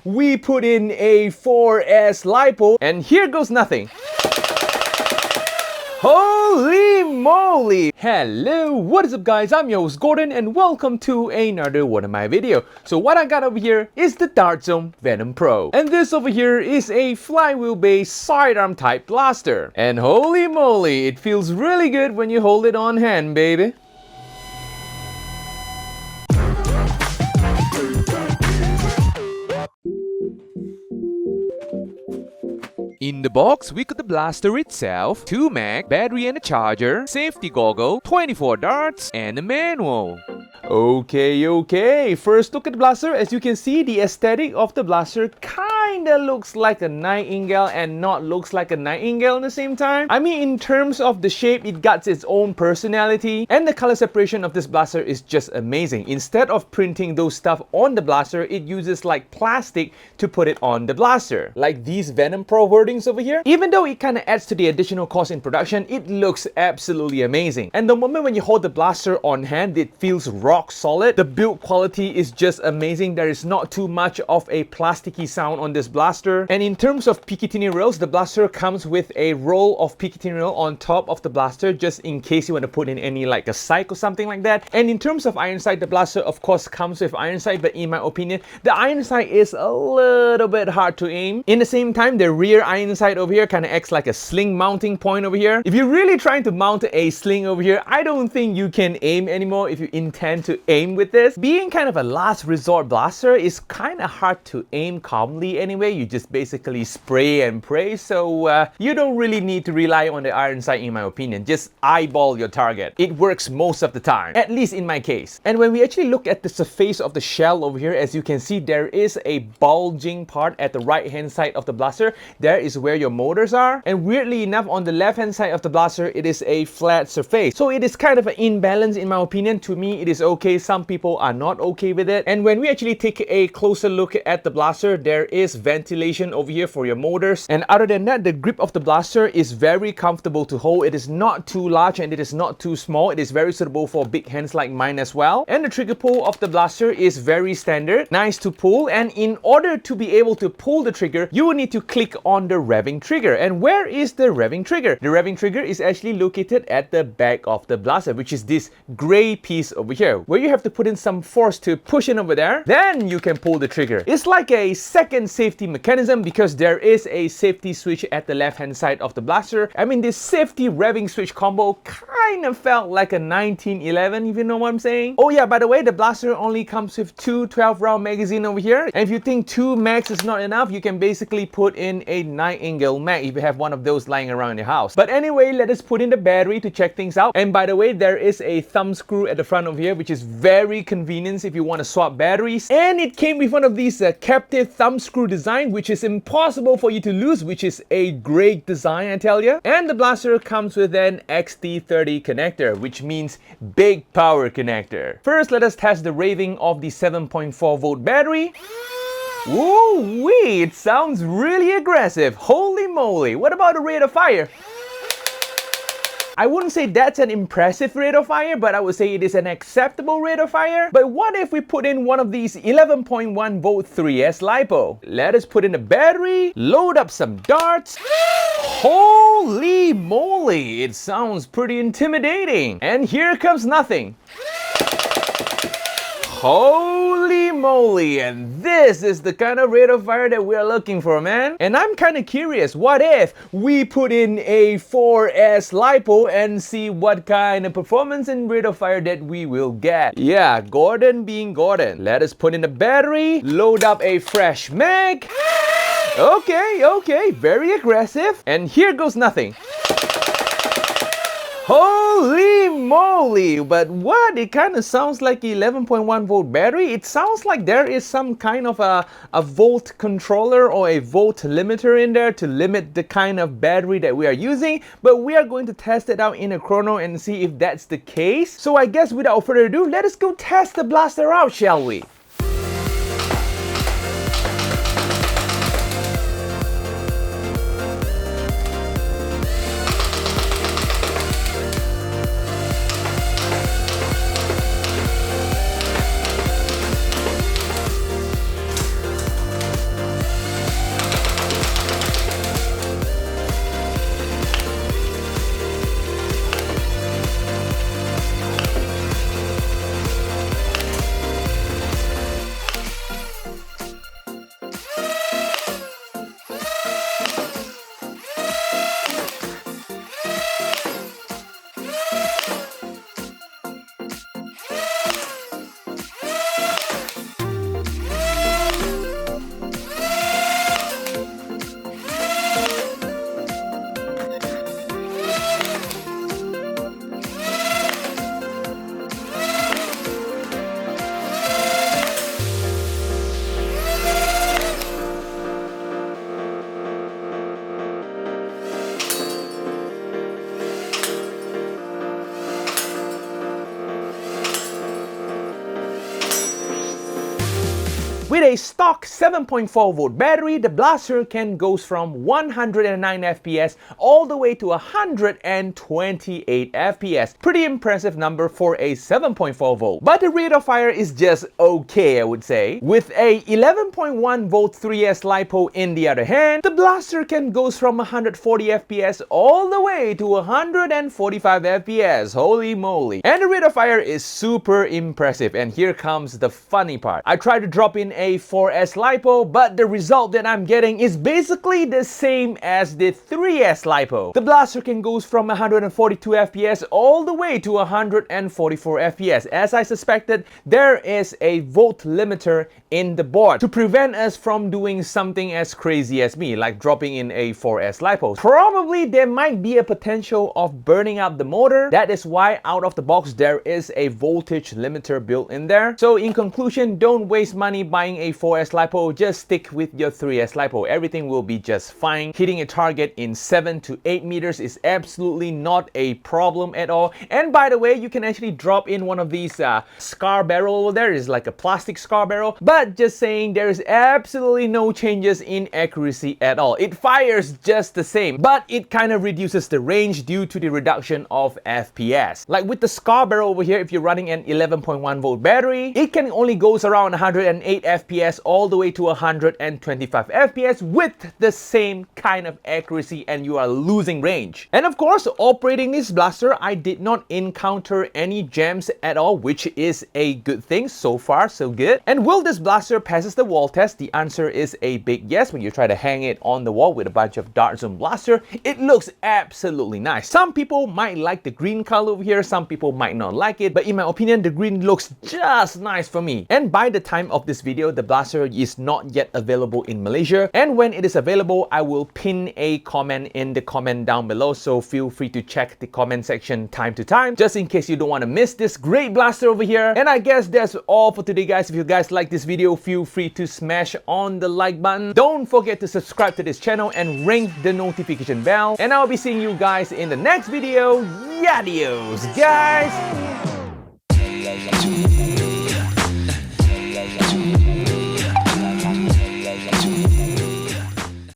we put in a 4S lipo, and here goes nothing. Holy moly! Hello, what is up guys? I'm your host Gordon and welcome to another one of my video. So what I got over here is the Dart Zone Venom Pro. And this over here is a flywheel based sidearm type blaster. And holy moly, it feels really good when you hold it on hand, baby. In the box, we got the blaster itself, 2 mag, battery and a charger, safety goggle, 24 darts, and a manual. Okay, first look at the blaster. As you can see, the aesthetic of the blaster kinda looks like a nightingale and not looks like a nightingale at the same time. I mean, in terms of the shape, it got its own personality, and the color separation of this blaster is just amazing. Instead of printing those stuff on the blaster, it uses like plastic to put it on the blaster. Like these Venom Pro wordings over here. Even though it kinda adds to the additional cost in production, it looks absolutely amazing. And the moment when you hold the blaster on hand, it feels rock solid. The build quality is just amazing. There is not too much of a plasticky sound on this blaster. And in terms of Picatinny rails, the blaster comes with a roll of Picatinny rail on top of the blaster, just in case you want to put in any like a sight or something like that. And in terms of iron sight, the blaster of course comes with iron sight, but in my opinion, the iron sight is a little bit hard to aim. In the same time, the rear iron sight over here kind of acts like a sling mounting point over here. If you're really trying to mount a sling over here, I don't think you can aim anymore if you intend to aim with this. Being kind of a last resort blaster is kind of hard to aim calmly anyway. You just basically spray and pray, so you don't really need to rely on the iron sight in my opinion. Just eyeball your target. It works most of the time, at least in my case. And when we actually look at the surface of the shell over here, as you can see, there is a bulging part at the right hand side of the blaster. There is where your motors are, and weirdly enough, on the left hand side of the blaster, it is a flat surface. So it is kind of an imbalance in my opinion. To me, it is okay. Some people are not okay with it. And when we actually take a closer look at the blaster, there is ventilation over here for your motors. And other than that, the grip of the blaster is very comfortable to hold. It is not too large and it is not too small. It is very suitable for big hands like mine as well. And the trigger pull of the blaster is very standard, nice to pull. And in order to be able to pull the trigger, you will need to click on the revving trigger. And where is the revving trigger? The revving trigger is actually located at the back of the blaster, which is this gray piece over here, where you have to put in some force to push it over there. Then you can pull the trigger. It's like a second safety mechanism because there is a safety switch at the left hand side of the blaster. I mean, this safety revving switch combo kind of felt like a 1911, if you know what I'm saying. Oh yeah, by the way, the blaster only comes with 2 12-round magazine over here. And if you think 2 mags is not enough, you can basically put in a nightingale mag if you have one of those lying around in your house. But anyway, let us put in the battery to check things out. And by the way, there is a thumb screw at the front over here, which is very convenient if you want to swap batteries. And it came with one of these captive thumb screw design, which is impossible for you to lose, which is a great design, I tell you. And the blaster comes with an XT30 connector, which means big power connector. First, let us test the rating of the 7.4 volt battery. Ooh-wee, it sounds really aggressive. Holy moly. What about the rate of fire? I wouldn't say that's an impressive rate of fire, but I would say it is an acceptable rate of fire. But what if we put in one of these 11.1 volt 3S lipo? Let us put in a battery, load up some darts. Holy moly, it sounds pretty intimidating. And here comes nothing. Holy moly, and this is the kind of rate of fire that we're looking for, man. And I'm kind of curious, what if we put in a 4S lipo and see what kind of performance and rate of fire that we will get? Yeah, Gordon being Gordon. Let us put in a battery, load up a fresh mag. Okay, very aggressive. And here goes nothing. Holy moly, but what? It kind of sounds like 11.1 volt battery. It sounds like there is some kind of a volt controller or a volt limiter in there to limit the kind of battery that we are using, but we are going to test it out in a chrono and see if that's the case. So I guess without further ado, let us go test the blaster out, shall we? With a stock 7.4 volt battery, the blaster can go from 109 FPS all the way to 128 FPS. Pretty impressive number for a 7.4 volt. But the rate of fire is just okay, I would say. With a 11.1 volt 3S lipo in the other hand, the blaster can go from 140 FPS all the way to 145 FPS. Holy moly. And the rate of fire is super impressive. And here comes the funny part. I tried to drop in a 4S lipo, but the result that I'm getting is basically the same as the 3S lipo. The blaster can go from 142 FPS all the way to 144 FPS. As I suspected, there is a volt limiter in the board to prevent us from doing something as crazy as me, like dropping in a 4S lipo. Probably there might be a potential of burning out the motor. That is why out of the box there is a voltage limiter built in there. So in conclusion, don't waste money buying a 4S lipo, just stick with your 3S lipo. Everything will be just fine. Hitting a target in 7 to 8 meters is absolutely not a problem at all. And by the way, you can actually drop in one of these scar barrel over there. It's like a plastic scar barrel, but just saying, there is absolutely no changes in accuracy at all. It fires just the same, but it kind of reduces the range due to the reduction of FPS. Like with the scar barrel over here, if you're running an 11.1 volt battery, it can only goes around 108 FPS all the way to 125 FPS with the same kind of accuracy, and you are losing range. And of course, operating this blaster, I did not encounter any jams at all, which is a good thing. So far, so good. And will this blaster passes the wall test? The answer is a big yes. When you try to hang it on the wall with a bunch of Dart Zone blaster, it looks absolutely nice. Some people might like the green color over here, some people might not like it, but in my opinion, the green looks just nice for me. And by the time of this video, the blaster is not yet available in Malaysia, and when it is available, I will pin a comment in the comment down below, so feel free to check the comment section time to time, just in case you don't want to miss this great blaster over here. And I guess that's all for today, guys. If you guys like this video, feel free to smash on the like button. Don't forget to subscribe to this channel and ring the notification bell, and I'll be seeing you guys in the next video. Adios, guys!